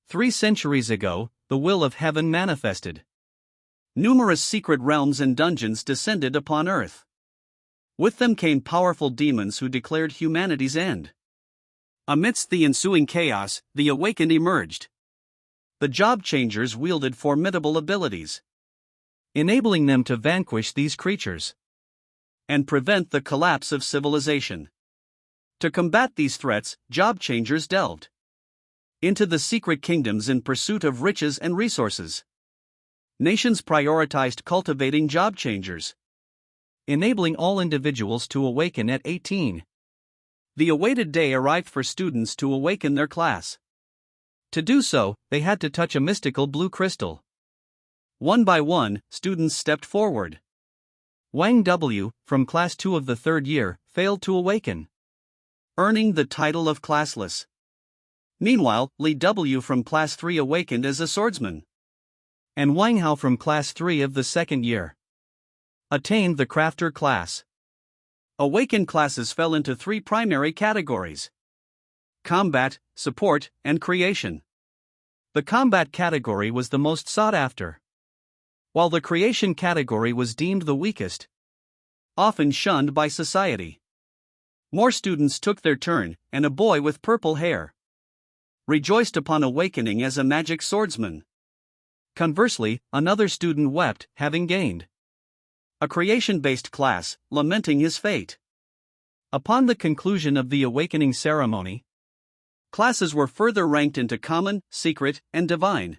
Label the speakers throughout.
Speaker 1: 3 centuries ago, the will of heaven manifested. Numerous secret realms and dungeons descended upon earth. With them came powerful demons who declared humanity's end. Amidst the ensuing chaos, the awakened emerged. The job changers wielded formidable abilities, enabling them to vanquish these creatures and prevent the collapse of civilization. To combat these threats, job changers delved into the secret kingdoms in pursuit of riches and resources. Nations prioritized cultivating job changers, enabling all individuals to awaken at 18. The awaited day arrived for students to awaken their class. To do so, they had to touch a mystical blue crystal. One by one, students stepped forward. Wang W., from Class 2 of the 3rd year, failed to awaken, earning the title of classless. Meanwhile, Li W. from Class 3 awakened as a swordsman, and Wang Hao from Class 3 of the 2nd year attained the crafter class. Awakened classes fell into 3 primary categories: combat, support, and creation. The combat category was the most sought after, while the creation category was deemed the weakest, often shunned by society. More students took their turn, and a boy with purple hair rejoiced upon awakening as a magic swordsman. Conversely, another student wept, having gained a creation-based class, lamenting his fate. Upon the conclusion of the awakening ceremony, classes were further ranked into common, secret, and divine.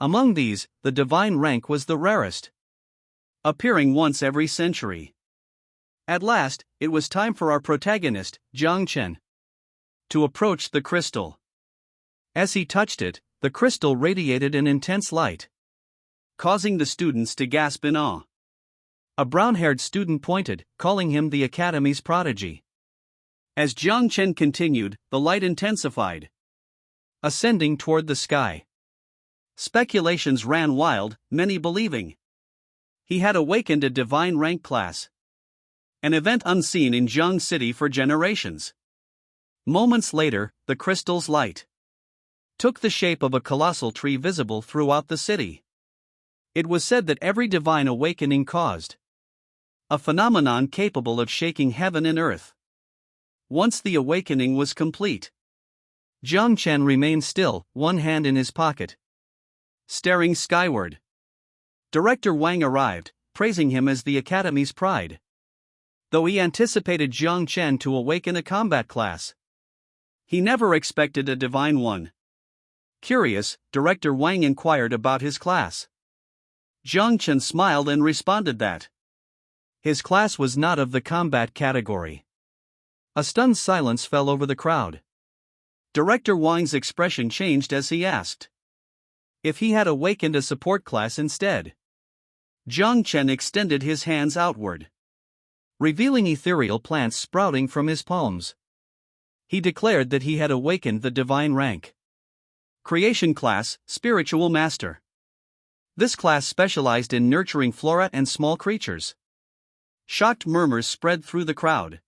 Speaker 1: Among these, the divine rank was the rarest, appearing once every century. At last, it was time for our protagonist, Jiang Chen, to approach the crystal. As he touched it, the crystal radiated an intense light, causing the students to gasp in awe. A brown-haired student pointed, calling him the Academy's prodigy. As Jiang Chen continued, the light intensified, ascending toward the sky. Speculations ran wild, many believing he had awakened a divine rank class, an event unseen in Zhang City for generations. Moments later, the crystal's light took the shape of a colossal tree visible throughout the city. It was said that every divine awakening caused a phenomenon capable of shaking heaven and earth. Once the awakening was complete, Jiang Chen remained still, one hand in his pocket, staring skyward. Director Wang arrived, praising him as the Academy's pride. Though he anticipated Jiang Chen to awaken a combat class, he never expected a divine one. Curious, Director Wang inquired about his class. Jiang Chen smiled and responded that his class was not of the combat category. A stunned silence fell over the crowd. Director Wang's expression changed as he asked if he had awakened a support class instead. Jiang Chen extended his hands outward, revealing ethereal plants sprouting from his palms. He declared that he had awakened the divine rank. Creation class, Spiritual Master. This class specialized in nurturing flora and small creatures. Shocked murmurs spread through the crowd.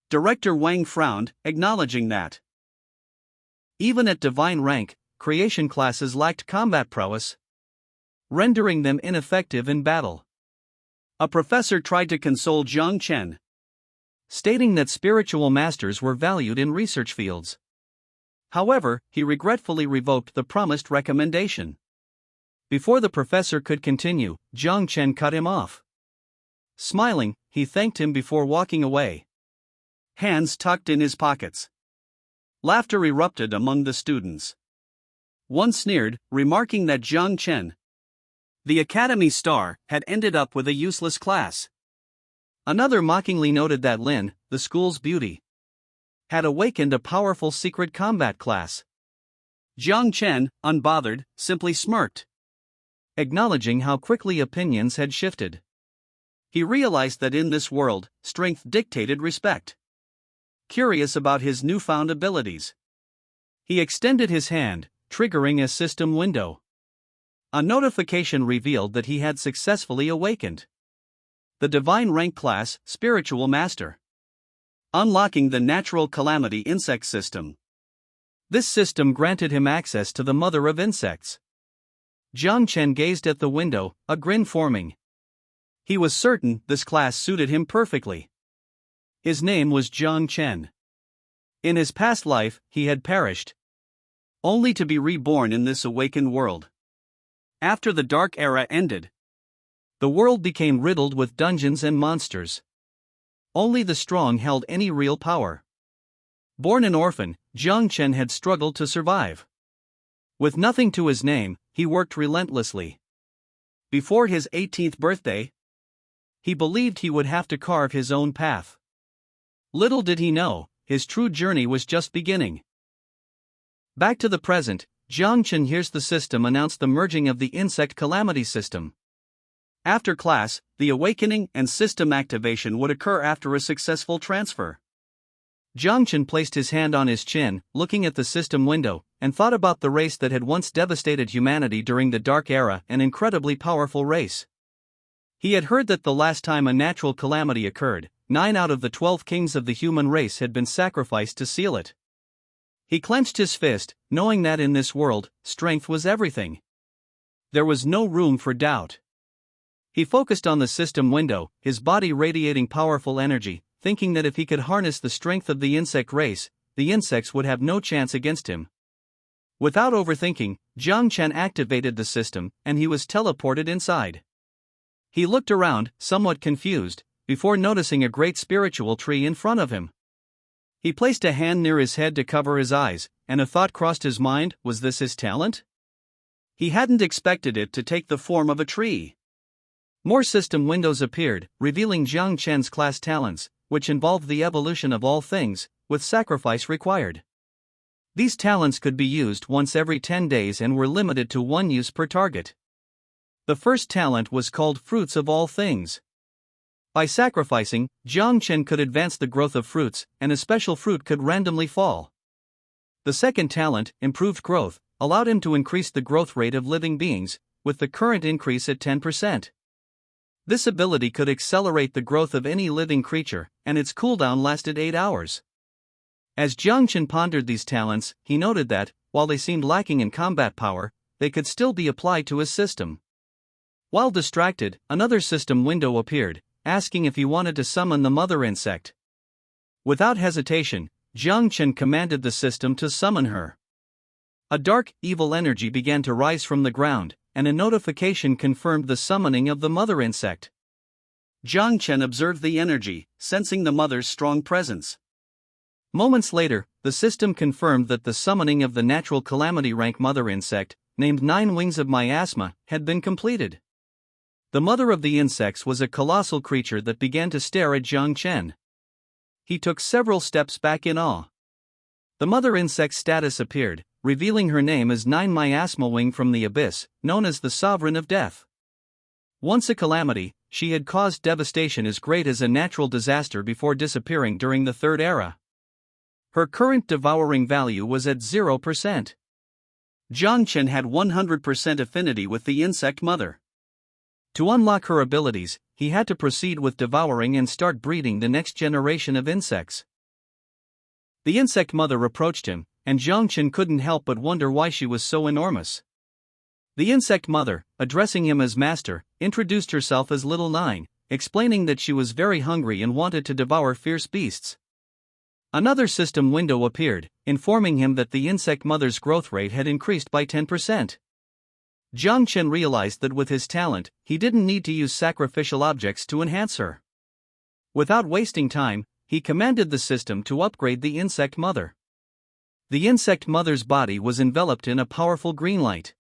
Speaker 1: Director Wang frowned, acknowledging that even at divine rank, creation classes lacked combat prowess, rendering them ineffective in battle. A professor tried to console Jiang Chen, stating that spiritual masters were valued in research fields. However, he regretfully revoked the promised recommendation. Before the professor could continue, Jiang Chen cut him off. Smiling, he thanked him before walking away, hands tucked in his pockets. Laughter erupted among the students. One sneered, remarking that Jiang Chen, the Academy star, had ended up with a useless class. Another mockingly noted that Lin, the school's beauty, had awakened a powerful secret combat class. Jiang Chen, unbothered, simply smirked, acknowledging how quickly opinions had shifted. He realized that in this world, strength dictated respect. Curious about his newfound abilities, he extended his hand, triggering a system window. A notification revealed that he had successfully awakened the divine rank class, Spiritual Master, unlocking the natural calamity insect system. This system granted him access to the mother of insects. Jiang Chen gazed at the window, a grin forming. He was certain this class suited him perfectly. His name was Jiang Chen. In his past life, he had perished, only to be reborn in this awakened world. After the Dark Era ended, the world became riddled with dungeons and monsters. Only the strong held any real power. Born an orphan, Jiang Chen had struggled to survive. With nothing to his name, he worked relentlessly. Before his 18th birthday, he believed he would have to carve his own path. Little did he know, his true journey was just beginning. Back to the present, Jiang Chen hears the system announce the merging of the insect calamity system. After class, the awakening and system activation would occur after a successful transfer. Jiang Chen placed his hand on his chin, looking at the system window, and thought about the race that had once devastated humanity during the Dark Era, an incredibly powerful race. He had heard that the last time a natural calamity occurred, 9 out of the 12 kings of the human race had been sacrificed to seal it. He clenched his fist, knowing that in this world, strength was everything. There was no room for doubt. He focused on the system window, his body radiating powerful energy, thinking that if he could harness the strength of the insect race, the insects would have no chance against him. Without overthinking, Jiang Chen activated the system, and he was teleported inside. He looked around, somewhat confused, before noticing a great spiritual tree in front of him. He placed a hand near his head to cover his eyes, and a thought crossed his mind: was this his talent? He hadn't expected it to take the form of a tree. More system windows appeared, revealing Jiang Chen's class talents, which involved the evolution of all things, with sacrifice required. These talents could be used once every 10 days and were limited to one use per target. The first talent was called Fruits of All Things. By sacrificing, Jiang Chen could advance the growth of fruits, and a special fruit could randomly fall. The second talent, Improved Growth, allowed him to increase the growth rate of living beings, with the current increase at 10%. This ability could accelerate the growth of any living creature, and its cooldown lasted 8 hours. As Jiang Chen pondered these talents, he noted that, while they seemed lacking in combat power, they could still be applied to his system. While distracted, another system window appeared, asking if he wanted to summon the mother insect. Without hesitation, Jiang Chen commanded the system to summon her. A dark, evil energy began to rise from the ground, and a notification confirmed the summoning of the mother insect. Jiang Chen observed the energy, sensing the mother's strong presence. Moments later, the system confirmed that the summoning of the natural calamity rank mother insect, named 9 Wings of Miasma, had been completed. The mother of the insects was a colossal creature that began to stare at Jiang Chen. He took several steps back in awe. The mother insect's status appeared, revealing her name as 9 Miasma Wing from the Abyss, known as the Sovereign of Death. Once a calamity, she had caused devastation as great as a natural disaster before disappearing during the Third Era. Her current devouring value was at 0%. Jiang Chen had 100% affinity with the insect mother. To unlock her abilities, he had to proceed with devouring and start breeding the next generation of insects. The insect mother approached him, and Jiang Chen couldn't help but wonder why she was so enormous. The insect mother, addressing him as master, introduced herself as Little Nine, explaining that she was very hungry and wanted to devour fierce beasts. Another system window appeared, informing him that the insect mother's growth rate had increased by 10%. Jiang Chen realized that with his talent, he didn't need to use sacrificial objects to enhance her. Without wasting time, he commanded the system to upgrade the insect mother. The insect mother's body was enveloped in a powerful green light.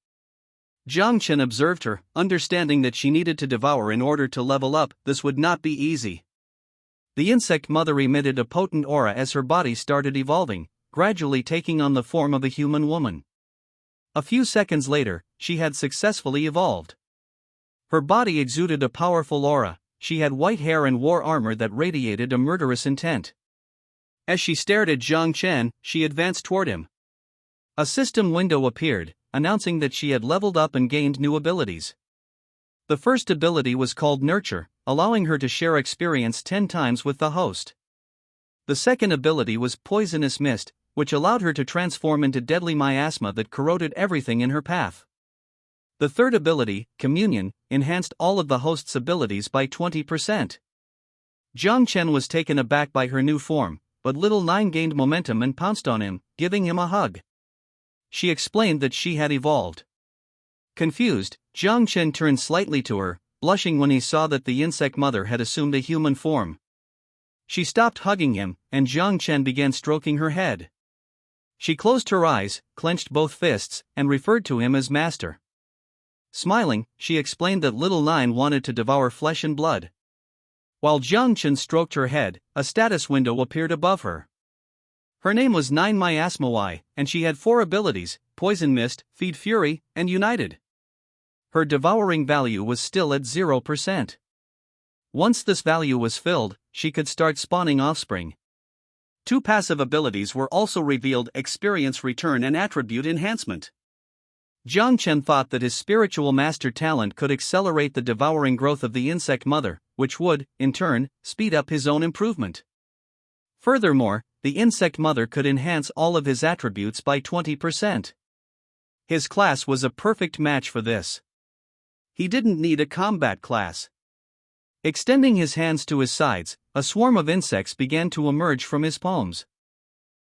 Speaker 1: Jiang Chen observed her, understanding that she needed to devour in order to level up. This would not be easy. The insect mother emitted a potent aura as her body started evolving, gradually taking on the form of a human woman. A few seconds later, she had successfully evolved. Her body exuded a powerful aura. She had white hair and wore armor that radiated a murderous intent. As she stared at Jiang Chen, she advanced toward him. A system window appeared, announcing that she had leveled up and gained new abilities. The first ability was called Nurture, allowing her to share experience 10 times with the host. The second ability was Poisonous Mist, which allowed her to transform into deadly miasma that corroded everything in her path. The third ability, Communion, enhanced all of the host's abilities by 20%. Jiang Chen was taken aback by her new form, but Little Nine gained momentum and pounced on him, giving him a hug. She explained that she had evolved. Confused, Jiang Chen turned slightly to her, blushing when he saw that the insect mother had assumed a human form. She stopped hugging him, and Jiang Chen began stroking her head. She closed her eyes, clenched both fists, and referred to him as master. Smiling, she explained that Little Nine wanted to devour flesh and blood. While Jiang Chen stroked her head, a status window appeared above her. Her name was Nine Miasma, and she had 4 abilities: Poison Mist, Feed Fury, and United. Her devouring value was still at 0%. Once this value was filled, she could start spawning offspring. 2 passive abilities were also revealed: Experience Return and Attribute Enhancement. Jiang Chen thought that his spiritual master talent could accelerate the devouring growth of the insect mother, which would, in turn, speed up his own improvement. Furthermore, the insect mother could enhance all of his attributes by 20%. His class was a perfect match for this. He didn't need a combat class. Extending his hands to his sides, a swarm of insects began to emerge from his palms.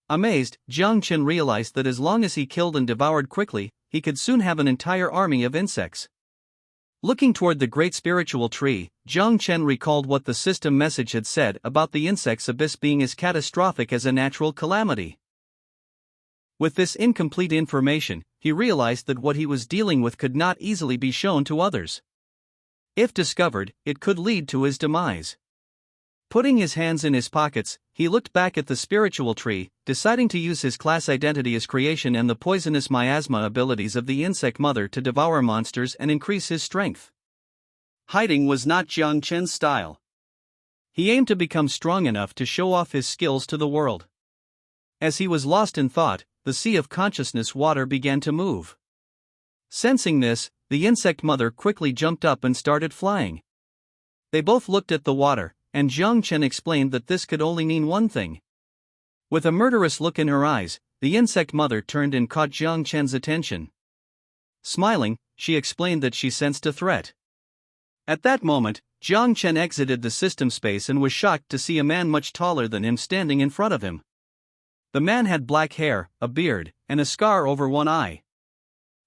Speaker 1: Amazed, Jiang Chen realized that as long as he killed and devoured quickly, he could soon have an entire army of insects. Looking toward the great spiritual tree, Jiang Chen recalled what the system message had said about the insect's abyss being as catastrophic as a natural calamity. With this incomplete information, he realized that what he was dealing with could not easily be shown to others. If discovered, it could lead to his demise. Putting his hands in his pockets, he looked back at the spiritual tree, deciding to use his class identity as creation and the poisonous miasma abilities of the insect mother to devour monsters and increase his strength. Hiding was not Jiang Chen's style. He aimed to become strong enough to show off his skills to the world. As he was lost in thought, the sea of consciousness water began to move. Sensing this, the insect mother quickly jumped up and started flying. They both looked at the water, and Jiang Chen explained that this could only mean one thing. With a murderous look in her eyes, the insect mother turned and caught Jiang Chen's attention. Smiling, she explained that she sensed a threat. At that moment, Jiang Chen exited the system space and was shocked to see a man much taller than him standing in front of him. The man had black hair, a beard, and a scar over one eye.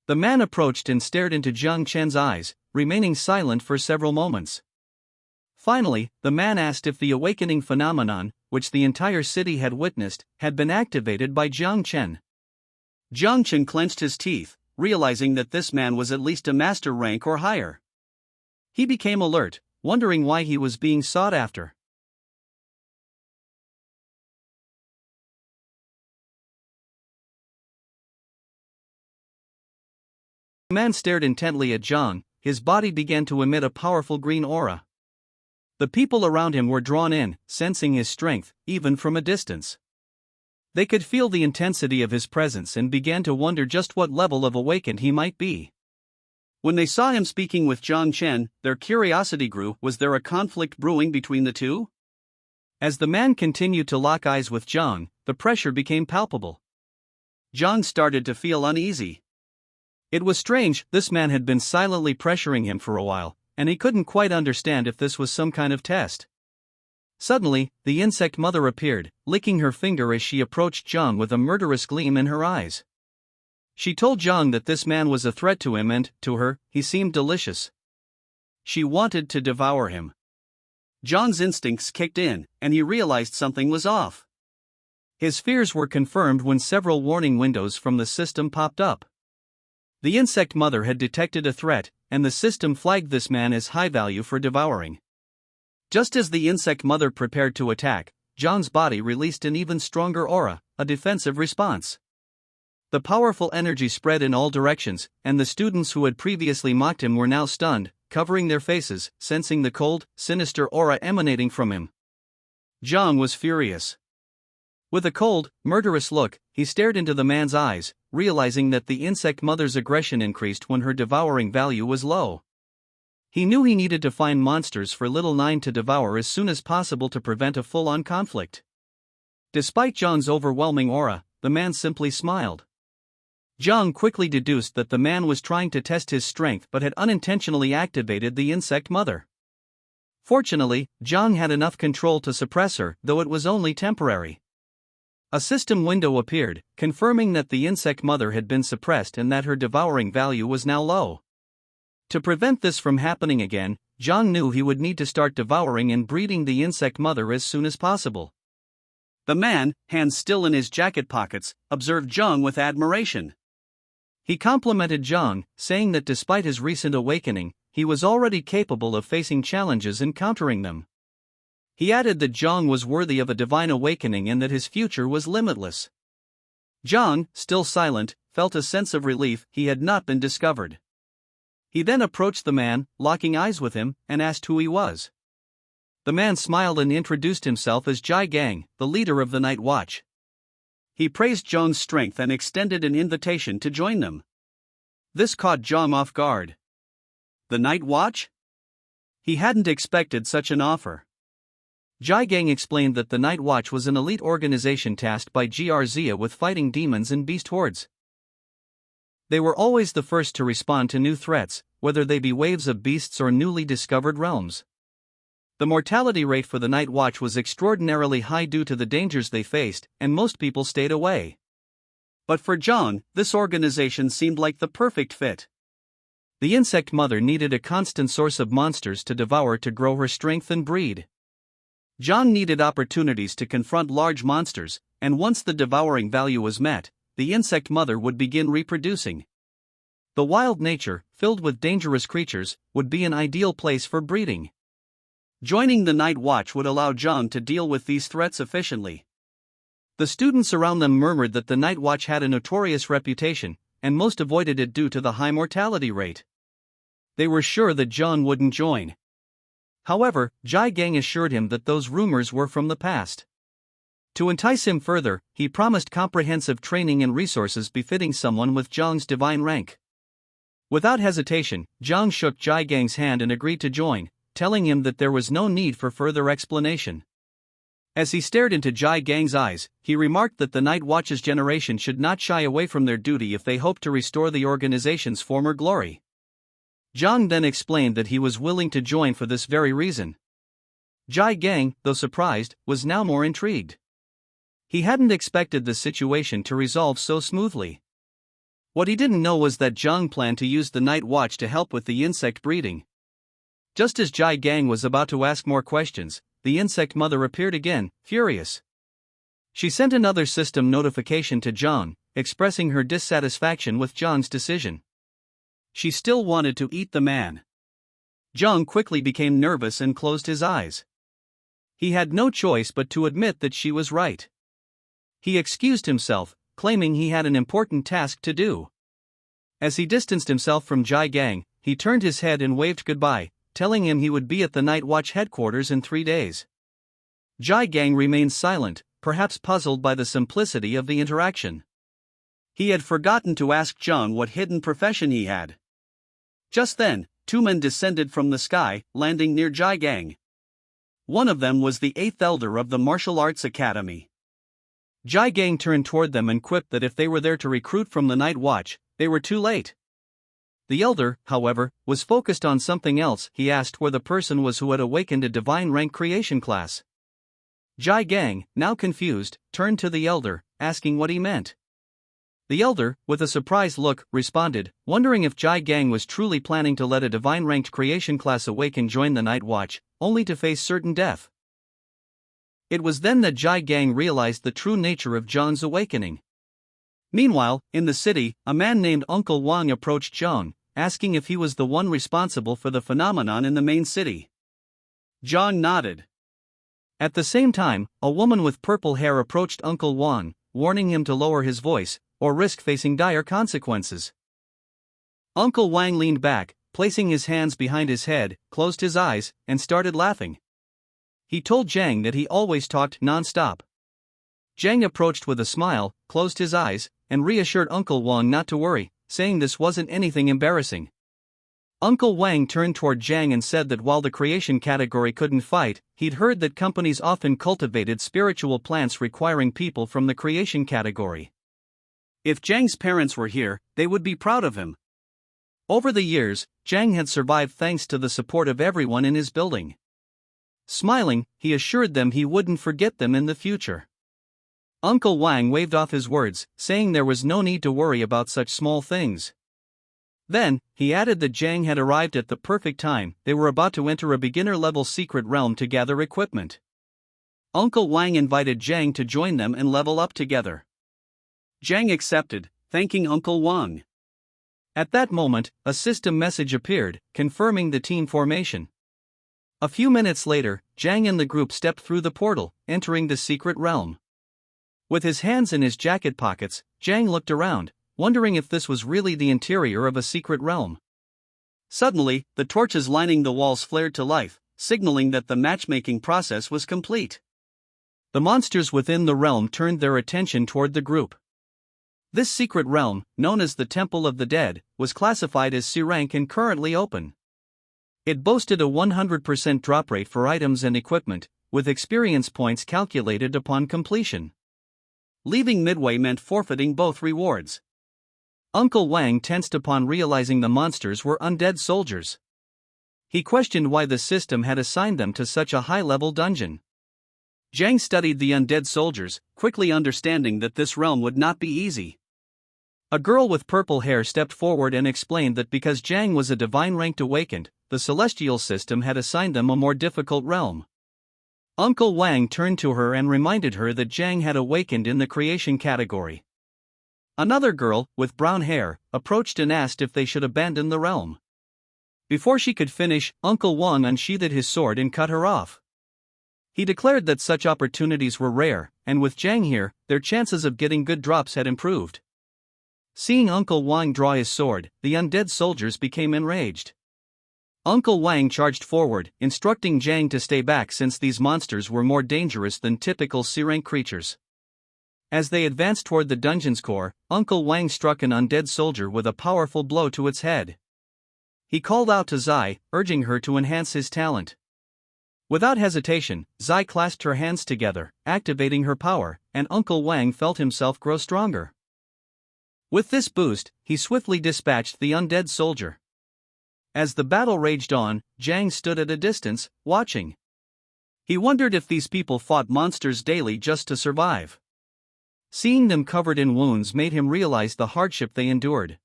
Speaker 1: The man approached and stared into Jiang Chen's eyes, remaining silent for several moments. Finally, the man asked if the awakening phenomenon, which the entire city had witnessed, had been activated by Jiang Chen. Jiang Chen clenched his teeth, realizing that this man was at least a master rank or higher. He became alert, wondering why he was being sought after. The man stared intently at Jiang. His body began to emit a powerful green aura. The people around him were drawn in, sensing his strength, even from a distance. They could feel the intensity of his presence and began to wonder just what level of awakened he might be. When they saw him speaking with Jiang Chen, their curiosity grew. Was there a conflict brewing between the two? As the man continued to lock eyes with Jiang, the pressure became palpable. Jiang started to feel uneasy. It was strange, this man had been silently pressuring him for a while, and he couldn't quite understand if this was some kind of test. Suddenly, the insect mother appeared, licking her finger as she approached Jiang with a murderous gleam in her eyes. She told Jiang that this man was a threat to him and, to her, he seemed delicious. She wanted to devour him. Jiang's instincts kicked in, and he realized something was off. His fears were confirmed when several warning windows from the system popped up. The insect mother had detected a threat, and the system flagged this man as high value for devouring. Just as the insect mother prepared to attack, Jiang's body released an even stronger aura, a defensive response. The powerful energy spread in all directions, and the students who had previously mocked him were now stunned, covering their faces, sensing the cold, sinister aura emanating from him. Jiang was furious. With a cold, murderous look, he stared into the man's eyes, realizing that the insect mother's aggression increased when her devouring value was low. He knew he needed to find monsters for Little Nine to devour as soon as possible to prevent a full-on conflict. Despite Jiang's overwhelming aura, the man simply smiled. Zhang quickly deduced that the man was trying to test his strength but had unintentionally activated the insect mother. Fortunately, Zhang had enough control to suppress her, though it was only temporary. A system window appeared, confirming that the insect mother had been suppressed and that her devouring value was now low. To prevent this from happening again, Zhang knew he would need to start devouring and breeding the insect mother as soon as possible. The man, hands still in his jacket pockets, observed Zhang with admiration. He complimented Zhang, saying that despite his recent awakening, he was already capable of facing challenges and countering them. He added that Zhang was worthy of a divine awakening and that his future was limitless. Zhang, still silent, felt a sense of relief he had not been discovered. He then approached the man, locking eyes with him, and asked who he was. The man smiled and introduced himself as Jai Gang, the leader of the Night Watch. He praised Zhang's strength and extended an invitation to join them. This caught Zhang off guard. The Night Watch? He hadn't expected such an offer. Jai Gang explained that the Night Watch was an elite organization tasked by Grzia with fighting demons and beast hordes. They were always the first to respond to new threats, whether they be waves of beasts or newly discovered realms. The mortality rate for the Night Watch was extraordinarily high due to the dangers they faced, and most people stayed away. But for Zhang, this organization seemed like the perfect fit. The insect mother needed a constant source of monsters to devour to grow her strength and breed. Zhang needed opportunities to confront large monsters, and once the devouring value was met, the insect mother would begin reproducing. The wild nature, filled with dangerous creatures, would be an ideal place for breeding. Joining the Night Watch would allow Zhang to deal with these threats efficiently. The students around them murmured that the Night Watch had a notorious reputation, and most avoided it due to the high mortality rate. They were sure that Zhang wouldn't join. However, Jai Gang assured him that those rumors were from the past. To entice him further, he promised comprehensive training and resources befitting someone with Zhang's divine rank. Without hesitation, Zhang shook Jai Gang's hand and agreed to join, telling him that there was no need for further explanation. As he stared into Jai Gang's eyes, he remarked that the Night Watch's generation should not shy away from their duty if they hoped to restore the organization's former glory. Zhang then explained that he was willing to join for this very reason. Jai Gang, though surprised, was now more intrigued. He hadn't expected the situation to resolve so smoothly. What he didn't know was that Zhang planned to use the Night Watch to help with the insect breeding. Just as Jai Gang was about to ask more questions, the insect mother appeared again, furious. She sent another system notification to Zhang, expressing her dissatisfaction with Zhang's decision. She still wanted to eat the man. Zhang quickly became nervous and closed his eyes. He had no choice but to admit that she was right. He excused himself, claiming he had an important task to do. As he distanced himself from Jai Gang, he turned his head and waved goodbye, telling him he would be at the Night Watch headquarters in 3 days. Jai Gang remained silent, perhaps puzzled by the simplicity of the interaction. He had forgotten to ask Zhang what hidden profession he had. Just then, 2 men descended from the sky, landing near Jai Gang. One of them was the 8th elder of the Martial Arts Academy. Jai Gang turned toward them and quipped that if they were there to recruit from the Night Watch, they were too late. The elder, however, was focused on something else. He asked where the person was who had awakened a divine rank creation class. Jai Gang, now confused, turned to the elder, asking what he meant. The elder, with a surprised look, responded, wondering if Jai Gang was truly planning to let a divine ranked creation class awaken join the Night Watch, only to face certain death. It was then that Jai Gang realized the true nature of Zhang's awakening. Meanwhile, in the city, a man named Uncle Wang approached Zhang, asking if he was the one responsible for the phenomenon in the main city. Zhang nodded. At the same time, a woman with purple hair approached Uncle Wang, warning him to lower his voice, or risk facing dire consequences. Uncle Wang leaned back, placing his hands behind his head, closed his eyes, and started laughing. He told Zhang that he always talked non-stop. Zhang approached with a smile, closed his eyes, and reassured Uncle Wang not to worry, saying this wasn't anything embarrassing. Uncle Wang turned toward Zhang and said that while the creation category couldn't fight, he'd heard that companies often cultivated spiritual plants requiring people from the creation category. If Zhang's parents were here, they would be proud of him. Over the years, Zhang had survived thanks to the support of everyone in his building. Smiling, he assured them he wouldn't forget them in the future. Uncle Wang waved off his words, saying there was no need to worry about such small things. Then, he added that Zhang had arrived at the perfect time. They were about to enter a beginner-level secret realm to gather equipment. Uncle Wang invited Zhang to join them and level up together. Zhang accepted, thanking Uncle Wang. At that moment, a system message appeared, confirming the team formation. A few minutes later, Zhang and the group stepped through the portal, entering the secret realm. With his hands in his jacket pockets, Zhang looked around, wondering if this was really the interior of a secret realm. Suddenly, the torches lining the walls flared to life, signaling that the matchmaking process was complete. The monsters within the realm turned their attention toward the group. This secret realm, known as the Temple of the Dead, was classified as C rank and currently open. It boasted a 100% drop rate for items and equipment, with experience points calculated upon completion. Leaving midway meant forfeiting both rewards. Uncle Wang tensed upon realizing the monsters were undead soldiers. He questioned why the system had assigned them to such a high-level dungeon. Zhang studied the undead soldiers, quickly understanding that this realm would not be easy. A girl with purple hair stepped forward and explained that because Zhang was a divine-ranked awakened, the celestial system had assigned them a more difficult realm. Uncle Wang turned to her and reminded her that Zhang had awakened in the creation category. Another girl, with brown hair, approached and asked if they should abandon the realm. Before she could finish, Uncle Wang unsheathed his sword and cut her off. He declared that such opportunities were rare, and with Zhang here, their chances of getting good drops had improved. Seeing Uncle Wang draw his sword, the undead soldiers became enraged. Uncle Wang charged forward, instructing Zhang to stay back since these monsters were more dangerous than typical C-rank creatures. As they advanced toward the dungeon's core, Uncle Wang struck an undead soldier with a powerful blow to its head. He called out to Zai, urging her to enhance his talent. Without hesitation, Zai clasped her hands together, activating her power, and Uncle Wang felt himself grow stronger. With this boost, he swiftly dispatched the undead soldier. As the battle raged on, Zhang stood at a distance, watching. He wondered if these people fought monsters daily just to survive. Seeing them covered in wounds made him realize the hardship they endured.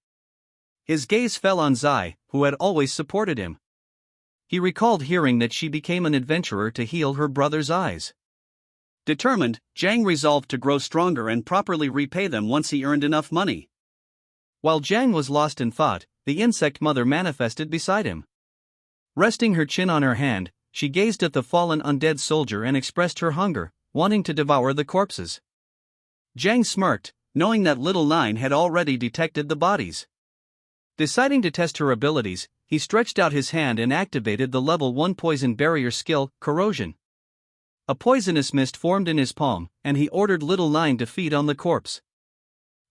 Speaker 1: His gaze fell on Zai, who had always supported him. He recalled hearing that she became an adventurer to heal her brother's eyes. Determined, Zhang resolved to grow stronger and properly repay them once he earned enough money. While Zhang was lost in thought, the insect mother manifested beside him. Resting her chin on her hand, she gazed at the fallen undead soldier and expressed her hunger, wanting to devour the corpses. Zhang smirked, knowing that Little Nine had already detected the bodies. Deciding to test her abilities, he stretched out his hand and activated the level 1 poison barrier skill, Corrosion. A poisonous mist formed in his palm, and he ordered Little Nine to feed on the corpse.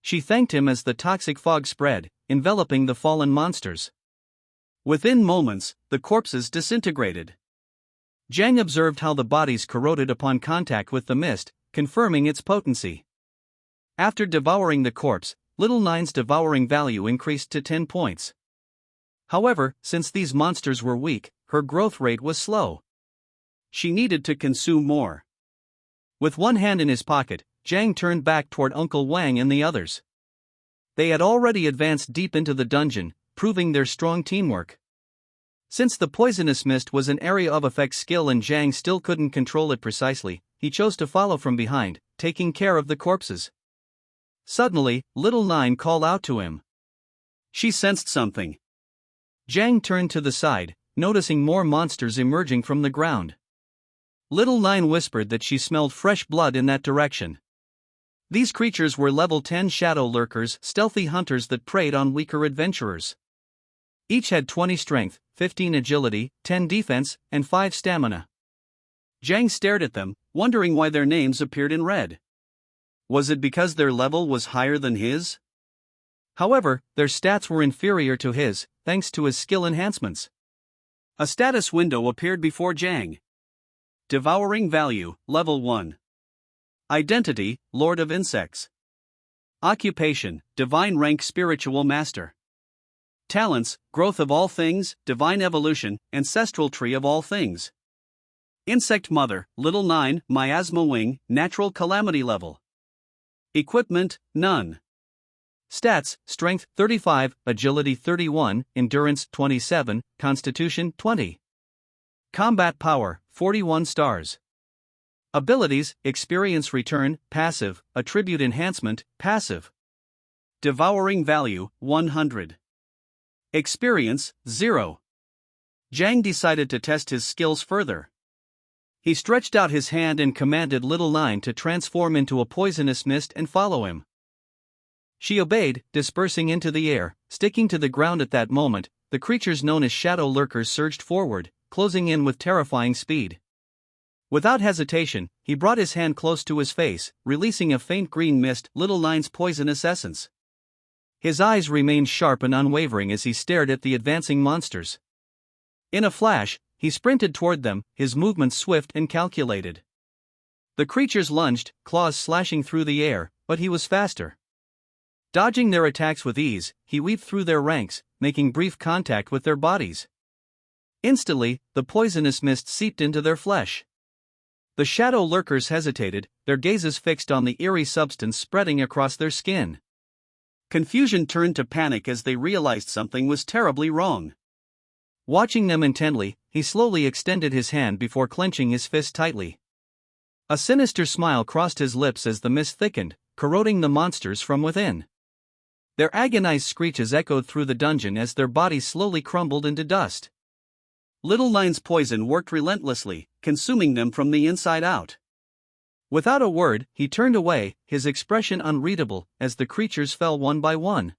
Speaker 1: She thanked him as the toxic fog spread, enveloping the fallen monsters. Within moments, the corpses disintegrated. Zhang observed how the bodies corroded upon contact with the mist, confirming its potency. After devouring the corpse, Little Nine's devouring value increased to 10 points. However, since these monsters were weak, her growth rate was slow. She needed to consume more. With one hand in his pocket, Zhang turned back toward Uncle Wang and the others. They had already advanced deep into the dungeon, proving their strong teamwork. Since the poisonous mist was an area of effect skill and Zhang still couldn't control it precisely, he chose to follow from behind, taking care of the corpses. Suddenly, Little Nine called out to him. She sensed something. Zhang turned to the side, noticing more monsters emerging from the ground. Little Nine whispered that she smelled fresh blood in that direction. These creatures were level 10 shadow lurkers, stealthy hunters that preyed on weaker adventurers. Each had 20 strength, 15 agility, 10 defense, and 5 stamina. Zhang stared at them, wondering why their names appeared in red. Was it because their level was higher than his? However, their stats were inferior to his, thanks to his skill enhancements. A status window appeared before Zhang. Devouring value, level 1. Identity, Lord of Insects. Occupation, divine rank spiritual master. Talents, growth of all things, divine evolution, ancestral tree of all things. Insect mother, little 9, miasma wing, natural calamity level. Equipment, none. Stats, strength 35, agility 31, endurance 27, constitution 20. Combat power, 41 stars. Abilities, experience return, passive, attribute enhancement, passive. Devouring value, 100. Experience, 0. Zhang decided to test his skills further. He stretched out his hand and commanded Little 9 to transform into a poisonous mist and follow him. She obeyed, dispersing into the air, sticking to the ground at that moment. The creatures known as shadow lurkers surged forward, closing in with terrifying speed. Without hesitation, he brought his hand close to his face, releasing a faint green mist, Little 9's poisonous essence. His eyes remained sharp and unwavering as he stared at the advancing monsters. In a flash, he sprinted toward them, his movements swift and calculated. The creatures lunged, claws slashing through the air, but he was faster. Dodging their attacks with ease, he weaved through their ranks, making brief contact with their bodies. Instantly, the poisonous mist seeped into their flesh. The shadow lurkers hesitated, their gazes fixed on the eerie substance spreading across their skin. Confusion turned to panic as they realized something was terribly wrong. Watching them intently, he slowly extended his hand before clenching his fist tightly. A sinister smile crossed his lips as the mist thickened, corroding the monsters from within. Their agonized screeches echoed through the dungeon as their bodies slowly crumbled into dust. Little 9's poison worked relentlessly, consuming them from the inside out. Without a word, he turned away, his expression unreadable, as the creatures fell one by one.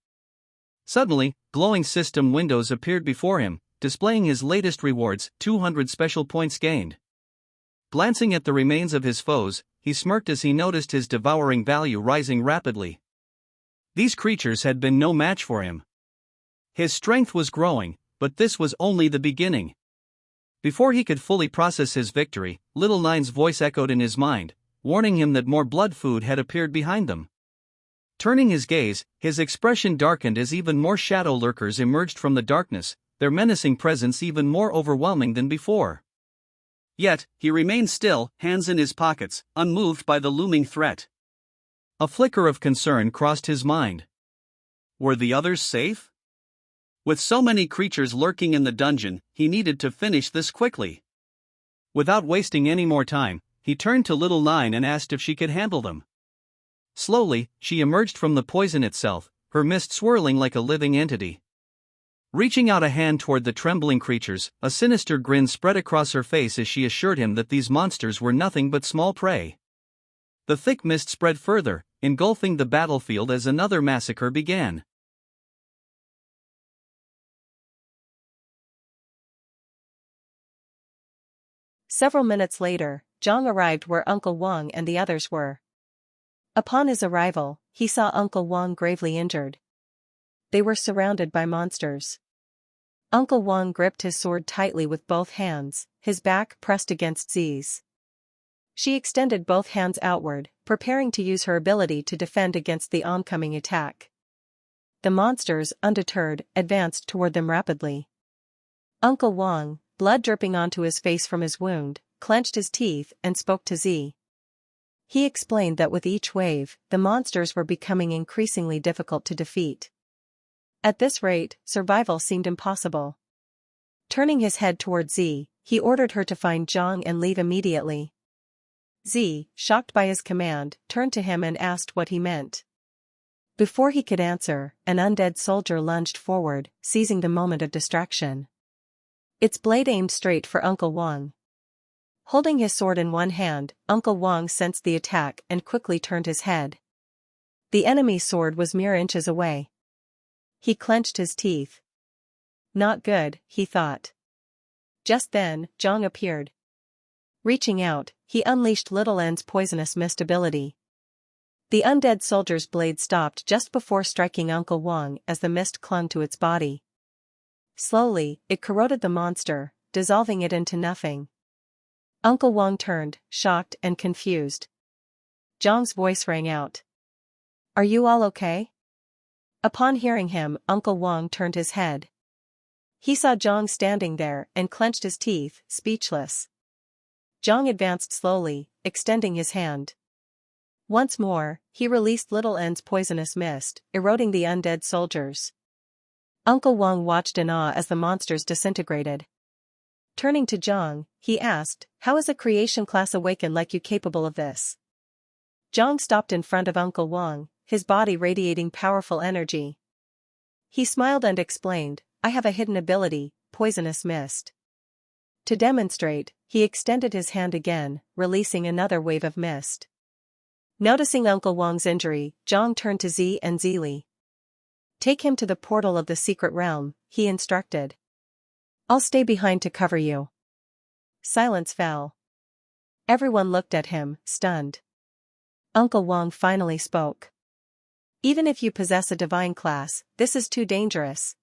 Speaker 1: Suddenly, glowing system windows appeared before him, displaying his latest rewards, 200 special points gained. Glancing at the remains of his foes, he smirked as he noticed his devouring value rising rapidly. These creatures had been no match for him. His strength was growing, but this was only the beginning. Before he could fully process his victory, Little 9's voice echoed in his mind, warning him that more blood food had appeared behind them. Turning his gaze, his expression darkened as even more shadow lurkers emerged from the darkness, their menacing presence even more overwhelming than before. Yet, he remained still, hands in his pockets, unmoved by the looming threat. A flicker of concern crossed his mind. Were the others safe? With so many creatures lurking in the dungeon, he needed to finish this quickly. Without wasting any more time, he turned to Little 9 and asked if she could handle them. Slowly, she emerged from the poison itself, her mist swirling like a living entity. Reaching out a hand toward the trembling creatures, a sinister grin spread across her face as she assured him that these monsters were nothing but small prey. The thick mist spread further, engulfing the battlefield as another massacre began.
Speaker 2: Several minutes later, Zhang arrived where Uncle Wang and the others were. Upon his arrival, he saw Uncle Wang gravely injured. They were surrounded by monsters. Uncle Wang gripped his sword tightly with both hands, his back pressed against Zi's. She extended both hands outward, preparing to use her ability to defend against the oncoming attack. The monsters, undeterred, advanced toward them rapidly. Uncle Wang, blood dripping onto his face from his wound, clenched his teeth and spoke to Zi. He explained that with each wave, the monsters were becoming increasingly difficult to defeat. At this rate, survival seemed impossible. Turning his head toward Zi, he ordered her to find Zhang and leave immediately. Zi, shocked by his command, turned to him and asked what he meant. Before he could answer, an undead soldier lunged forward, seizing the moment of distraction. Its blade aimed straight for Uncle Wang. Holding his sword in one hand, Uncle Wang sensed the attack and quickly turned his head. The enemy's sword was mere inches away. He clenched his teeth. Not good, he thought. Just then, Zhang appeared. Reaching out, he unleashed Little N's poisonous mist ability. The undead soldier's blade stopped just before striking Uncle Wang as the mist clung to its body. Slowly, it corroded the monster, dissolving it into nothing. Uncle Wang turned, shocked and confused. Zhang's voice rang out. Are you all okay? Upon hearing him, Uncle Wang turned his head. He saw Zhang standing there and clenched his teeth, speechless. Zhang advanced slowly, extending his hand. Once more, he released Little N's poisonous mist, eroding the undead soldiers. Uncle Wang watched in awe as the monsters disintegrated. Turning to Zhang, he asked, "How is a creation class awakened like you capable of this?" Zhang stopped in front of Uncle Wang, his body radiating powerful energy. He smiled and explained, "I have a hidden ability, poisonous mist." To demonstrate, he extended his hand again, releasing another wave of mist. Noticing Uncle Wang's injury, Zhang turned to Z and Zili. "Take him to the portal of the secret realm," he instructed. "I'll stay behind to cover you." Silence fell. Everyone looked at him, stunned. Uncle Wang finally spoke. "Even if you possess a divine class, this is too dangerous."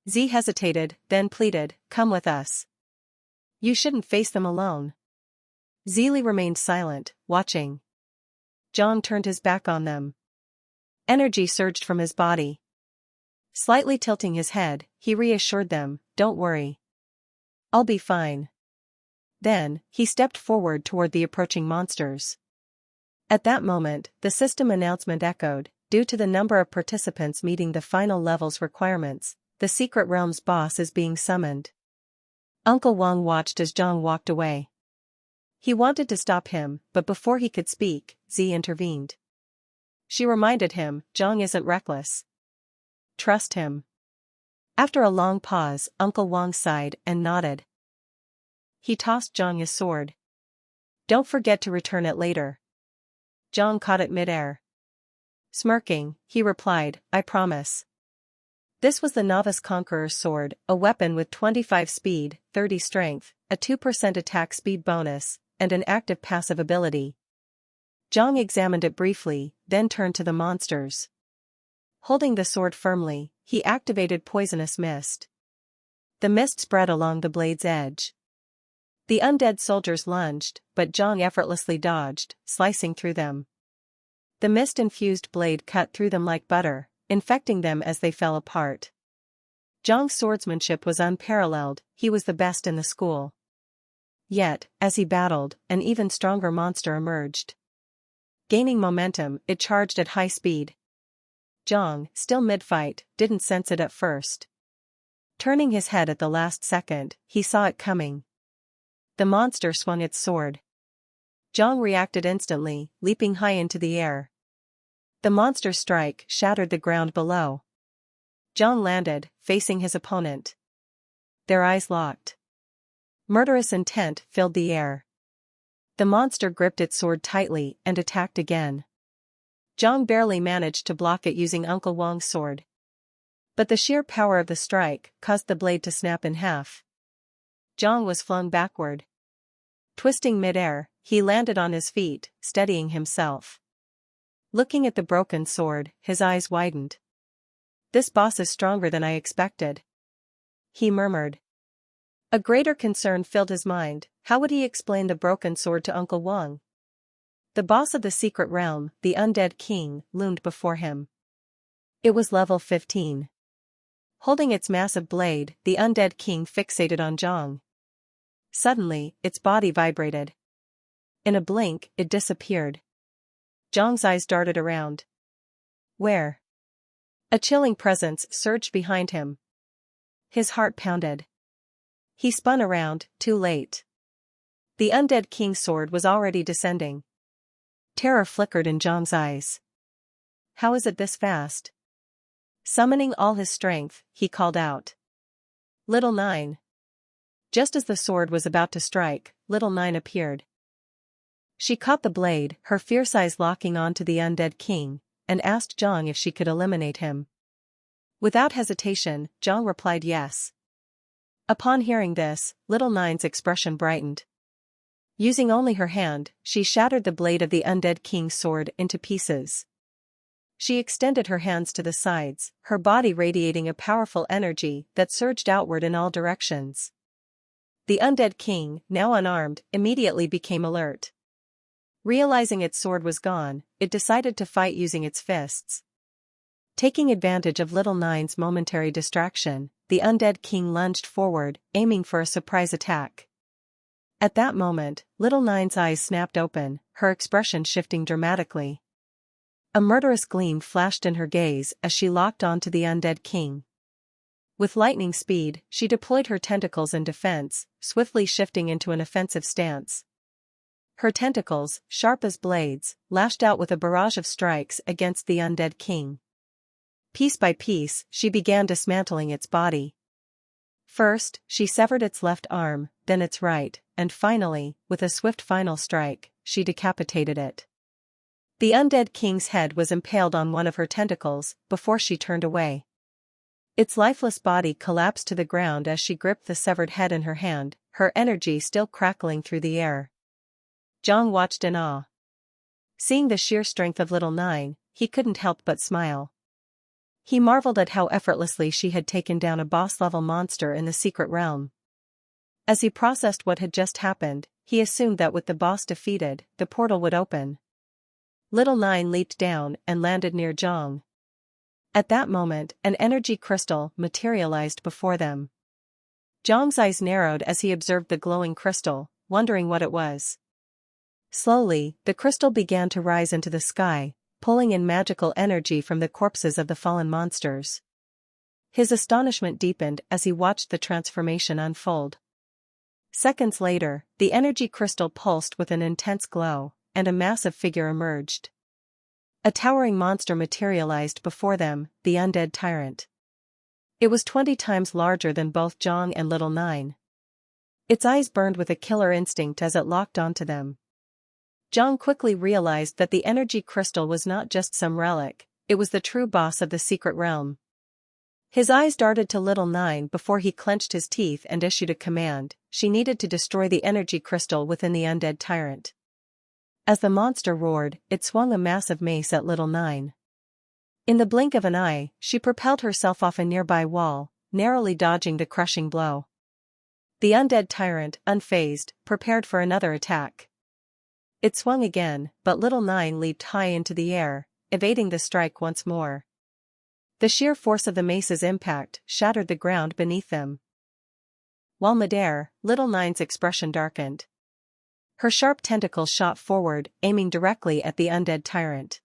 Speaker 2: Z hesitated, then pleaded, "Come with us. You shouldn't face them alone." Zili remained silent, watching. Zhang turned his back on them. Energy surged from his body. Slightly tilting his head, he reassured them, "Don't worry. I'll be fine." Then, he stepped forward toward the approaching monsters. At that moment, the system announcement echoed, "Due to the number of participants meeting the final level's requirements, the secret realm's boss is being summoned." Uncle Wang watched as Zhang walked away. He wanted to stop him, but before he could speak, Z intervened. She reminded him, "Zhang isn't reckless. Trust him." After a long pause, Uncle Wang sighed and nodded. He tossed Zhang his sword. "Don't forget to return it later." Zhang caught it mid-air. Smirking, he replied, "I promise." This was the Novice Conqueror's sword, a weapon with 25 speed, 30 strength, a 2% attack speed bonus, and an active passive ability. Zhang examined it briefly, then turned to the monsters. Holding the sword firmly, he activated poisonous mist. The mist spread along the blade's edge. The undead soldiers lunged, but Zhang effortlessly dodged, slicing through them. The mist-infused blade cut through them like butter, infecting them as they fell apart. Zhang's swordsmanship was unparalleled, he was the best in the school. Yet, as he battled, an even stronger monster emerged. Gaining momentum, it charged at high speed. Zhang, still mid-fight, didn't sense it at first. Turning his head at the last second, he saw it coming. The monster swung its sword. Zhang reacted instantly, leaping high into the air. The monster's strike shattered the ground below. Zhang landed, facing his opponent. Their eyes locked. Murderous intent filled the air. The monster gripped its sword tightly and attacked again. Zhang barely managed to block it using Uncle Wang's sword. But the sheer power of the strike caused the blade to snap in half. Zhang was flung backward. Twisting mid-air, he landed on his feet, steadying himself. Looking at the broken sword, his eyes widened. "This boss is stronger than I expected," he murmured. A greater concern filled his mind, how would he explain the broken sword to Uncle Wang? The boss of the secret realm, the undead king, loomed before him. It was level 15. Holding its massive blade, the undead king fixated on Zhang. Suddenly, its body vibrated. In a blink, it disappeared. Zhang's eyes darted around. Where? A chilling presence surged behind him. His heart pounded. He spun around, too late. The undead king's sword was already descending. Terror flickered in Zhang's eyes. How is it this fast? Summoning all his strength, he called out. "Little Nine." Just as the sword was about to strike, Little Nine appeared. She caught the blade, her fierce eyes locking onto the undead king, and asked Zhang if she could eliminate him. Without hesitation, Zhang replied yes. Upon hearing this, Little Nine's expression brightened. Using only her hand, she shattered the blade of the undead king's sword into pieces. She extended her hands to the sides, her body radiating a powerful energy that surged outward in all directions. The undead king, now unarmed, immediately became alert. Realizing its sword was gone, it decided to fight using its fists. Taking advantage of Little Nine's momentary distraction, the undead king lunged forward, aiming for a surprise attack. At that moment, Little Nine's eyes snapped open, her expression shifting dramatically. A murderous gleam flashed in her gaze as she locked onto the undead king. With lightning speed, she deployed her tentacles in defense, swiftly shifting into an offensive stance. Her tentacles, sharp as blades, lashed out with a barrage of strikes against the undead king. Piece by piece, she began dismantling its body. First, she severed its left arm, then its right, and finally, with a swift final strike, she decapitated it. The undead king's head was impaled on one of her tentacles, before she turned away. Its lifeless body collapsed to the ground as she gripped the severed head in her hand, her energy still crackling through the air. Zhang watched in awe. Seeing the sheer strength of Little Nine, he couldn't help but smile. He marveled at how effortlessly she had taken down a boss-level monster in the secret realm. As he processed what had just happened, he assumed that with the boss defeated, the portal would open. Little Nine leaped down and landed near Zhang. At that moment, an energy crystal materialized before them. Zhang's eyes narrowed as he observed the glowing crystal, wondering what it was. Slowly, the crystal began to rise into the sky, pulling in magical energy from the corpses of the fallen monsters. His astonishment deepened as he watched the transformation unfold. Seconds later, the energy crystal pulsed with an intense glow, and a massive figure emerged. A towering monster materialized before them, the undead tyrant. It was 20 times larger than both Zhang and Little Nine. Its eyes burned with a killer instinct as it locked onto them. Zhang quickly realized that the energy crystal was not just some relic, it was the true boss of the secret realm. His eyes darted to Little Nine before he clenched his teeth and issued a command. She needed to destroy the energy crystal within the undead tyrant. As the monster roared, it swung a massive mace at Little Nine. In the blink of an eye, she propelled herself off a nearby wall, narrowly dodging the crushing blow. The undead tyrant, unfazed, prepared for another attack. It swung again, but Little Nine leaped high into the air, evading the strike once more. The sheer force of the mace's impact shattered the ground beneath them. While midair, Little Nine's expression darkened. Her sharp tentacles shot forward, aiming directly at the undead tyrant.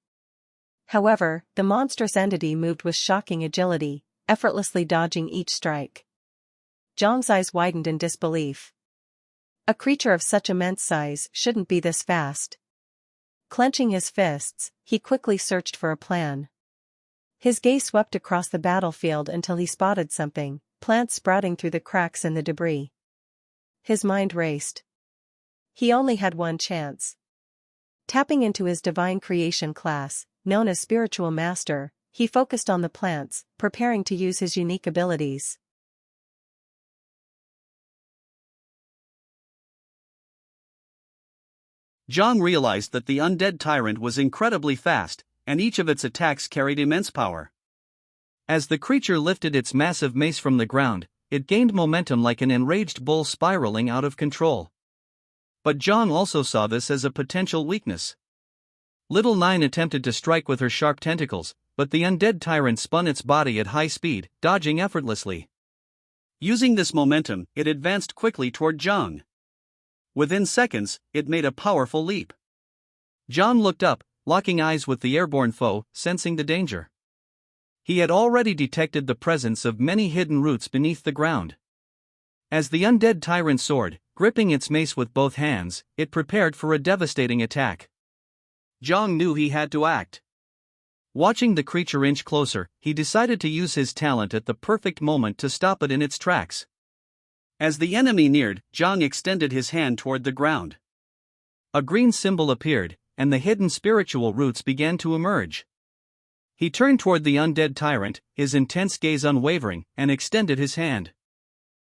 Speaker 2: However, the monstrous entity moved with shocking agility, effortlessly dodging each strike. Zhang's eyes widened in disbelief. A creature of such immense size shouldn't be this fast. Clenching his fists, he quickly searched for a plan. His gaze swept across the battlefield until he spotted something, plants sprouting through the cracks in the debris. His mind raced. He only had one chance. Tapping into his divine creation class, known as Spiritual Master, he focused on the plants, preparing to use his unique abilities.
Speaker 1: Zhang realized that the undead tyrant was incredibly fast, and each of its attacks carried immense power. As the creature lifted its massive mace from the ground, it gained momentum like an enraged bull spiraling out of control. But Zhang also saw this as a potential weakness. Little Nine attempted to strike with her sharp tentacles, but the undead tyrant spun its body at high speed, dodging effortlessly. Using this momentum, it advanced quickly toward Zhang. Within seconds, it made a powerful leap. Zhang looked up, locking eyes with the airborne foe, sensing the danger. He had already detected the presence of many hidden roots beneath the ground. As the undead tyrant soared, gripping its mace with both hands, it prepared for a devastating attack. Zhang knew he had to act. Watching the creature inch closer, he decided to use his talent at the perfect moment to stop it in its tracks. As the enemy neared, Zhang extended his hand toward the ground. A green symbol appeared, and the hidden spiritual roots began to emerge. He turned toward the undead tyrant, his intense gaze unwavering, and extended his hand.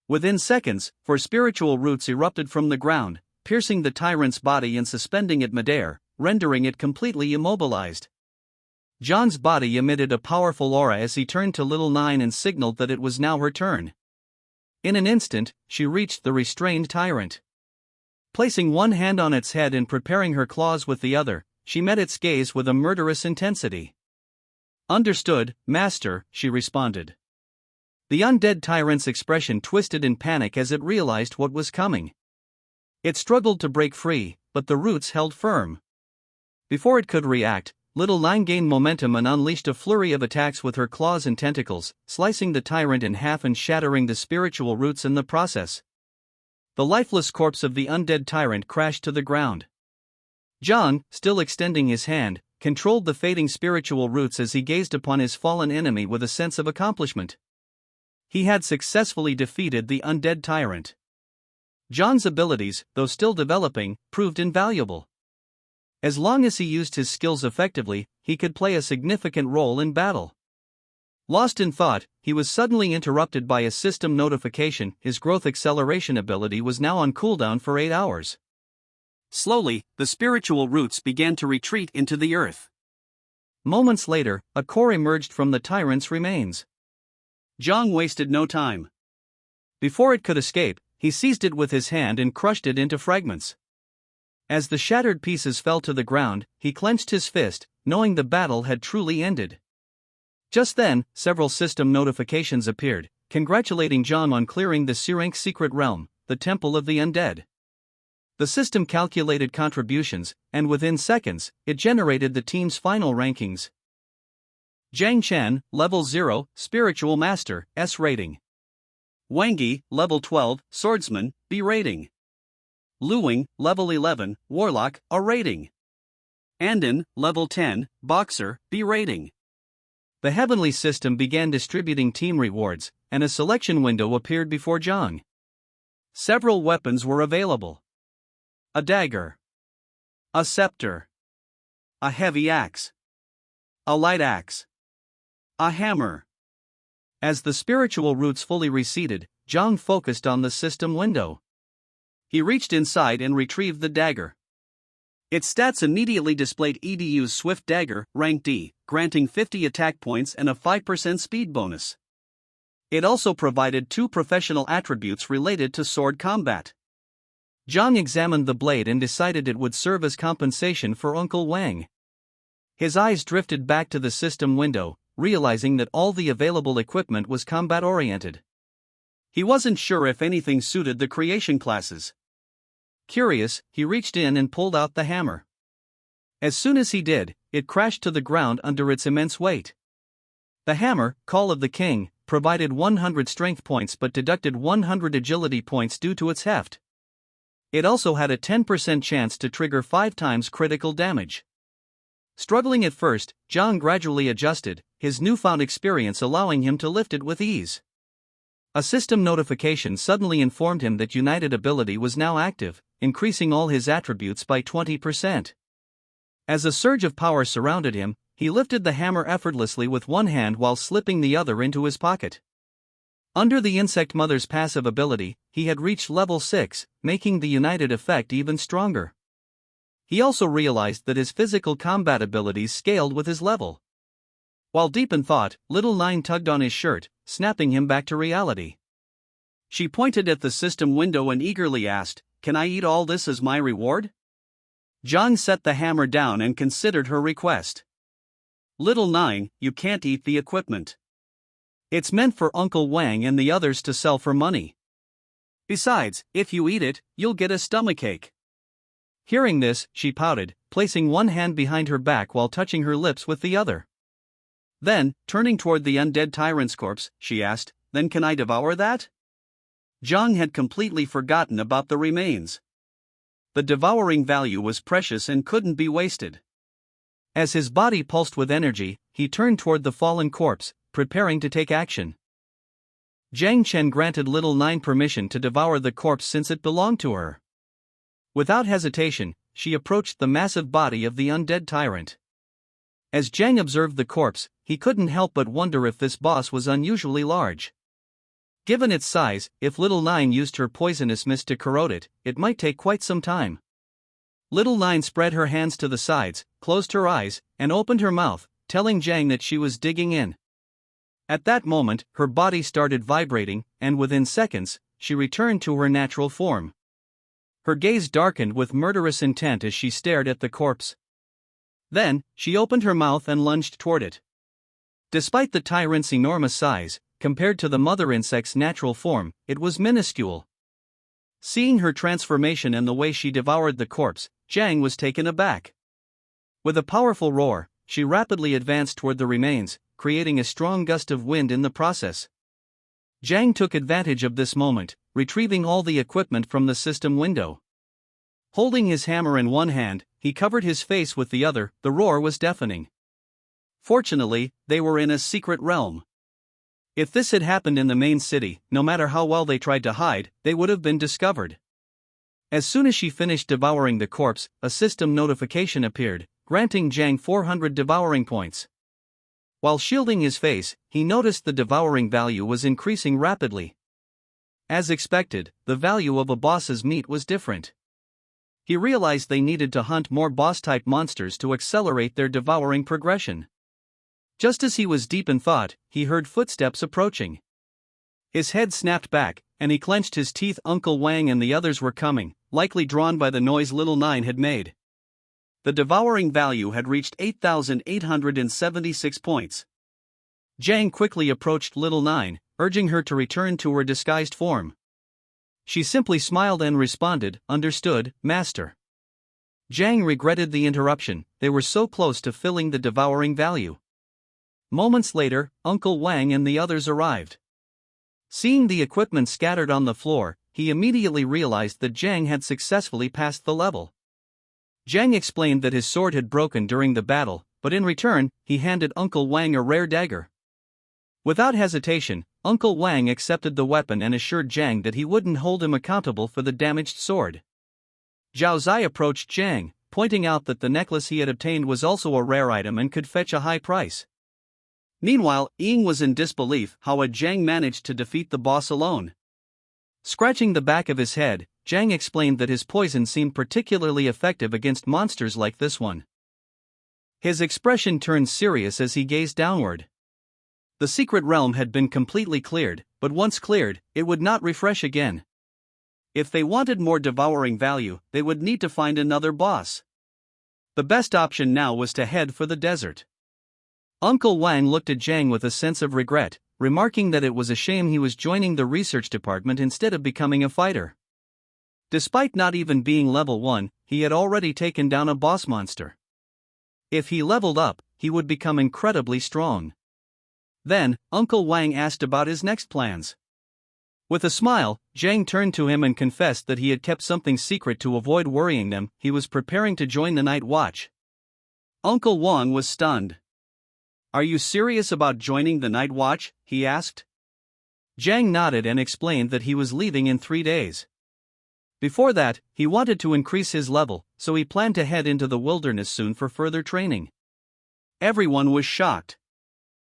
Speaker 1: Within seconds, four spiritual roots erupted from the ground, piercing the tyrant's body and suspending it midair, rendering it completely immobilized. Zhang's body emitted a powerful aura as he turned to Little Nine and signaled that it was now her turn. In an instant, she reached the restrained tyrant. Placing one hand on its head and preparing her claws with the other, she met its gaze with a murderous intensity. "Understood, master," she responded. The undead tyrant's expression twisted in panic as it realized what was coming. It struggled to break free, but the roots held firm. Before it could react, Little Nine gained momentum and unleashed a flurry of attacks with her claws and tentacles, slicing the tyrant in half and shattering the spiritual roots in the process. The lifeless corpse of the undead tyrant crashed to the ground. Zhang, still extending his hand, controlled the fading spiritual roots as he gazed upon his fallen enemy with a sense of accomplishment. He had successfully defeated the undead tyrant. Zhang's abilities, though still developing, proved invaluable. As long as he used his skills effectively, he could play a significant role in battle. Lost in thought, he was suddenly interrupted by a system notification. His growth acceleration ability was now on cooldown for 8 hours. Slowly, the spiritual roots began to retreat into the earth. Moments later, a core emerged from the tyrant's remains. Zhang wasted no time. Before it could escape, he seized it with his hand and crushed it into fragments. As the shattered pieces fell to the ground, he clenched his fist, knowing the battle had truly ended. Just then, several system notifications appeared, congratulating Zhang on clearing the Sirank secret realm, the Temple of the Undead. The system calculated contributions, and within seconds, it generated the team's final rankings. Zhang Chen, Level 0, Spiritual Master, S rating. Wang Yi, Level 12, Swordsman, B rating. Lu Wing, Level 11, Warlock, A rating. Andon, Level 10, Boxer, B rating. The heavenly system began distributing team rewards, and a selection window appeared before Zhang. Several weapons were available. A dagger. A scepter. A heavy axe. A light axe. A hammer. As the spiritual roots fully receded, Zhang focused on the system window. He reached inside and retrieved the dagger. Its stats immediately displayed EDU's Swift Dagger, rank D, granting 50 attack points and a 5% speed bonus. It also provided 2 professional attributes related to sword combat. Zhang examined the blade and decided it would serve as compensation for Uncle Wang. His eyes drifted back to the system window, realizing that all the available equipment was combat-oriented. He wasn't sure if anything suited the creation classes. Curious, he reached in and pulled out the hammer. As soon as he did, it crashed to the ground under its immense weight. The hammer, Call of the King, provided 100 strength points but deducted 100 agility points due to its heft. It also had a 10% chance to trigger 5 times critical damage. Struggling at first, Zhang gradually adjusted, his newfound experience allowing him to lift it with ease. A system notification suddenly informed him that United Ability was now active, increasing all his attributes by 20%. As a surge of power surrounded him, he lifted the hammer effortlessly with one hand while slipping the other into his pocket. Under the Insect Mother's passive ability, he had reached level 6, making the United effect even stronger. He also realized that his physical combat abilities scaled with his level. While deep in thought, Little Nine tugged on his shirt, snapping him back to reality. She pointed at the system window and eagerly asked, "Can I eat all this as my reward?" Zhang set the hammer down and considered her request. "Little Nine, you can't eat the equipment. It's meant for Uncle Wang and the others to sell for money. Besides, if you eat it, you'll get a stomachache." Hearing this, she pouted, placing one hand behind her back while touching her lips with the other. Then, turning toward the undead tyrant's corpse, she asked, "Then can I devour that?" Zhang had completely forgotten about the remains. The devouring value was precious and couldn't be wasted. As his body pulsed with energy, he turned toward the fallen corpse, preparing to take action. Zhang Chen granted Little Nine permission to devour the corpse since it belonged to her. Without hesitation, she approached the massive body of the undead tyrant. As Zhang observed the corpse, he couldn't help but wonder if this boss was unusually large. Given its size, if Little Nine used her poisonous mist to corrode it, it might take quite some time. Little Nine spread her hands to the sides, closed her eyes, and opened her mouth, telling Zhang that she was digging in. At that moment, her body started vibrating, and within seconds, she returned to her natural form. Her gaze darkened with murderous intent as she stared at the corpse. Then, she opened her mouth and lunged toward it. Despite the tyrant's enormous size, compared to the mother insect's natural form, it was minuscule. Seeing her transformation and the way she devoured the corpse, Jiang was taken aback. With a powerful roar, she rapidly advanced toward the remains, creating a strong gust of wind in the process. Jiang took advantage of this moment, retrieving all the equipment from the system window. Holding his hammer in one hand, he covered his face with the other. The roar was deafening. Fortunately, they were in a secret realm. If this had happened in the main city, no matter how well they tried to hide, they would have been discovered. As soon as she finished devouring the corpse, a system notification appeared, granting Jiang 400 devouring points. While shielding his face, he noticed the devouring value was increasing rapidly. As expected, the value of a boss's meat was different. He realized they needed to hunt more boss-type monsters to accelerate their devouring progression. Just as he was deep in thought, he heard footsteps approaching. His head snapped back, and he clenched his teeth. Uncle Wang and the others were coming, likely drawn by the noise Little Nine had made. The devouring value had reached 8,876 points. Jiang quickly approached Little Nine, urging her to return to her disguised form. She simply smiled and responded, "Understood, Master." Jiang regretted the interruption. They were so close to filling the devouring value. Moments later, Uncle Wang and the others arrived. Seeing the equipment scattered on the floor, he immediately realized that Jiang had successfully passed the level. Jiang explained that his sword had broken during the battle, but in return, he handed Uncle Wang a rare dagger. Without hesitation, Uncle Wang accepted the weapon and assured Jiang that he wouldn't hold him accountable for the damaged sword. Zhao Zai approached Jiang, pointing out that the necklace he had obtained was also a rare item and could fetch a high price. Meanwhile, Ying was in disbelief how had Jiang managed to defeat the boss alone. Scratching the back of his head, Jiang explained that his poison seemed particularly effective against monsters like this one. His expression turned serious as he gazed downward. The secret realm had been completely cleared, but once cleared, it would not refresh again. If they wanted more devouring value, they would need to find another boss. The best option now was to head for the desert. Uncle Wang looked at Jiang with a sense of regret, remarking that it was a shame he was joining the research department instead of becoming a fighter. Despite not even being level 1, he had already taken down a boss monster. If he leveled up, he would become incredibly strong. Then, Uncle Wang asked about his next plans. With a smile, Jiang turned to him and confessed that he had kept something secret to avoid worrying them. He was preparing to join the night watch. Uncle Wang was stunned. "Are you serious about joining the night watch?" he asked. Jiang nodded and explained that he was leaving in 3 days. Before that, he wanted to increase his level, so he planned to head into the wilderness soon for further training. Everyone was shocked.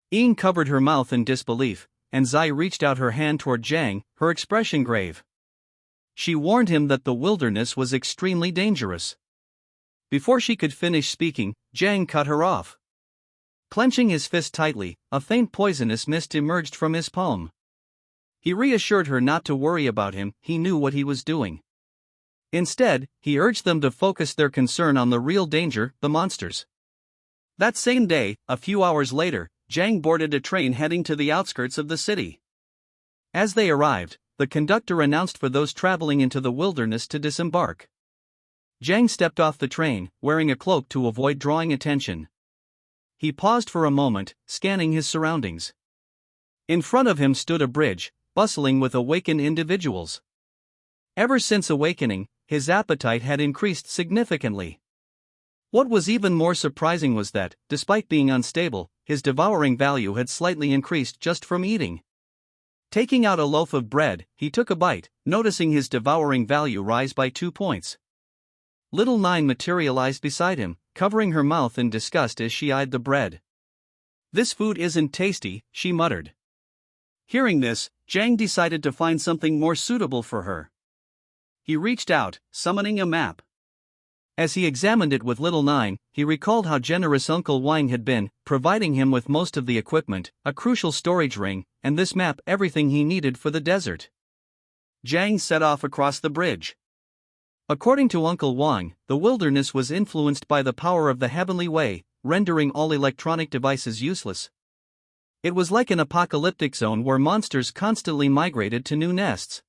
Speaker 1: Ying covered her mouth in disbelief, and Zai reached out her hand toward Jiang, her expression grave. She warned him that the wilderness was extremely dangerous. Before she could finish speaking, Jiang cut her off. Clenching his fist tightly, a faint poisonous mist emerged from his palm. He reassured her not to worry about him. He knew what he was doing. Instead, he urged them to focus their concern on the real danger, the monsters. That same day, a few hours later, Jiang boarded a train heading to the outskirts of the city. As they arrived, the conductor announced for those traveling into the wilderness to disembark. Jiang stepped off the train, wearing a cloak to avoid drawing attention. He paused for a moment, scanning his surroundings. In front of him stood a bridge, bustling with awakened individuals. Ever since awakening, his appetite had increased significantly. What was even more surprising was that, despite being unstable, his devouring value had slightly increased just from eating. Taking out a loaf of bread, he took a bite, noticing his devouring value rise by 2 points. Little Nine materialized beside him, covering her mouth in disgust as she eyed the bread. "This food isn't tasty," she muttered. Hearing this, Jiang decided to find something more suitable for her. He reached out, summoning a map. As he examined it with Little Nine, he recalled how generous Uncle Wang had been, providing him with most of the equipment, a crucial storage ring, and this map everything he needed for the desert. Jiang set off across the bridge. According to Uncle Wang, the wilderness was influenced by the power of the heavenly way, rendering all electronic devices useless. It was like an apocalyptic zone where monsters constantly migrated to new nests.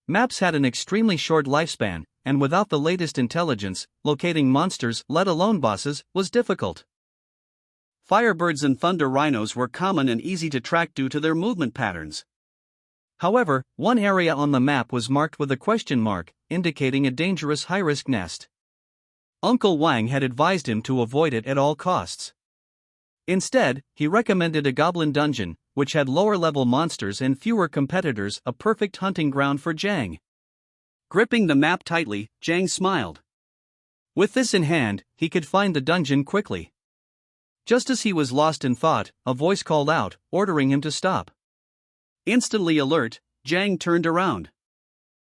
Speaker 1: Maps had an extremely short lifespan, and without the latest intelligence, locating monsters, let alone bosses, was difficult. Firebirds and thunder rhinos were common and easy to track due to their movement patterns. However, one area on the map was marked with a question mark, indicating a dangerous high-risk nest. Uncle Wang had advised him to avoid it at all costs. Instead, he recommended a goblin dungeon, which had lower-level monsters and fewer competitors, a perfect hunting ground for Zhang. Gripping the map tightly, Zhang smiled. With this in hand, he could find the dungeon quickly. Just as he was lost in thought, a voice called out, ordering him to stop. Instantly alert, Zhang turned around.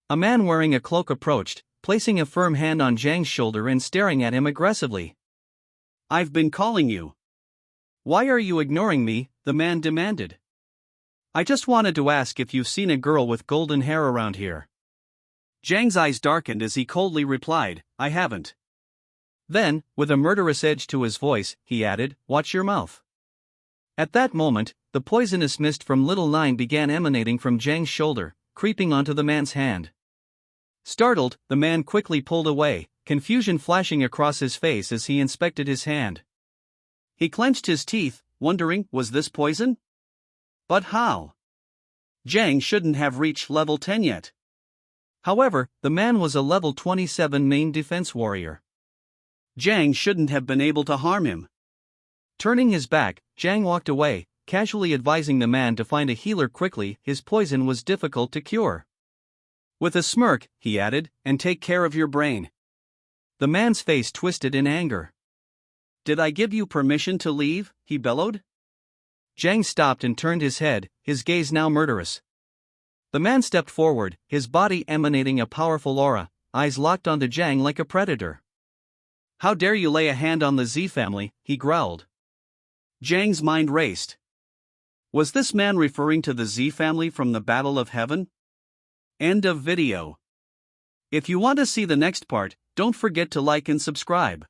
Speaker 1: A man wearing a cloak approached, placing a firm hand on Zhang's shoulder and staring at him aggressively. "I've been calling you. Why are you ignoring me?" the man demanded. "I just wanted to ask if you've seen a girl with golden hair around here." Zhang's eyes darkened as he coldly replied, "I haven't." Then, with a murderous edge to his voice, he added, "Watch your mouth." At that moment, the poisonous mist from Little Nine began emanating from Zhang's shoulder, creeping onto the man's hand. Startled, the man quickly pulled away, confusion flashing across his face as he inspected his hand. He clenched his teeth, wondering, was this poison? But how? Zhang shouldn't have reached level 10 yet. However, the man was a level 27 main defense warrior. Zhang shouldn't have been able to harm him. Turning his back, Zhang walked away, casually advising the man to find a healer quickly. His poison was difficult to cure. With a smirk, he added, "And take care of your brain." The man's face twisted in anger. "Did I give you permission to leave?" he bellowed. Zhang stopped and turned his head, his gaze now murderous. The man stepped forward, his body emanating a powerful aura, eyes locked onto Zhang like a predator. "How dare you lay a hand on the Z family?" he growled. Zhang's mind raced. Was this man referring to the Z family from the Battle of Heaven? End of video. If you want to see the next part, don't forget to like and subscribe.